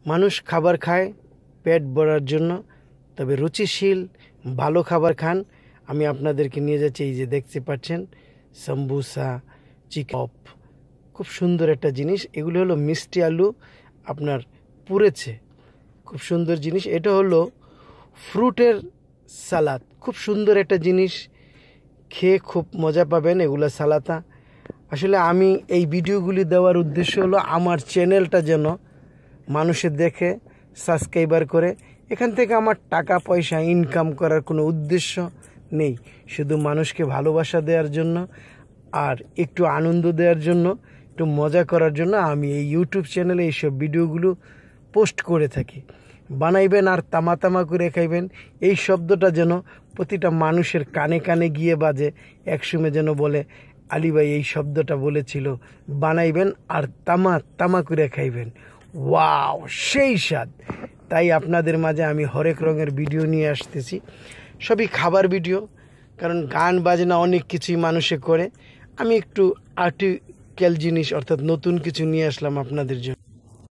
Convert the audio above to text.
মানুষ খাবার খায় পেট ভরার জন্য, তবে রুচিশীল ভালো খাবার খান। আমি আপনাদেরকে নিয়ে যাচ্ছি, এই যে দেখতে পাচ্ছেন সাম্বুসা, চিকেন, খুব সুন্দর একটা জিনিস। এগুলো হলো মিষ্টি আলু আপনার পুড়েছে, খুব সুন্দর জিনিস। এটা হলো ফ্রুটের সালাদ, খুব সুন্দর একটা জিনিস, খেয়ে খুব মজা পাবেন এগুলো সালাতা। আসলে আমি এই ভিডিওগুলি দেওয়ার উদ্দেশ্য হলো আমার চ্যানেলটা যেন মানুষে দেখে সাবস্ক্রাইবার করে। এখান থেকে আমার টাকা পয়সা ইনকাম করার কোনো উদ্দেশ্য নেই, শুধু মানুষকে ভালোবাসা দেওয়ার জন্য আর একটু আনন্দ দেওয়ার জন্য, একটু মজা করার জন্য আমি এই ইউটিউব চ্যানেলে এইসব ভিডিওগুলো পোস্ট করে থাকি। বানাইবেন আর তামা তামা করে খাইবেন, এই শব্দটা যেন প্রতিটা মানুষের কানে কানে গিয়ে বাজে, একসময় যেন বলে আলী ভাই এই শব্দটা বলেছিল। বানাইবেন আর তামা তামা করে খাইবেন, ওয়াও সেই স্বাদ। তাই আপনাদের মাঝে আমি হরেক রঙের ভিডিও নিয়ে আসতেছি, সবই খাবার ভিডিও, কারণ গান বাজনা অনেক কিছুই মানুষে করে। আমি একটু আর্টিক্যাল জিনিস অর্থাৎ নতুন কিছু নিয়ে আসলাম আপনাদের জন্য।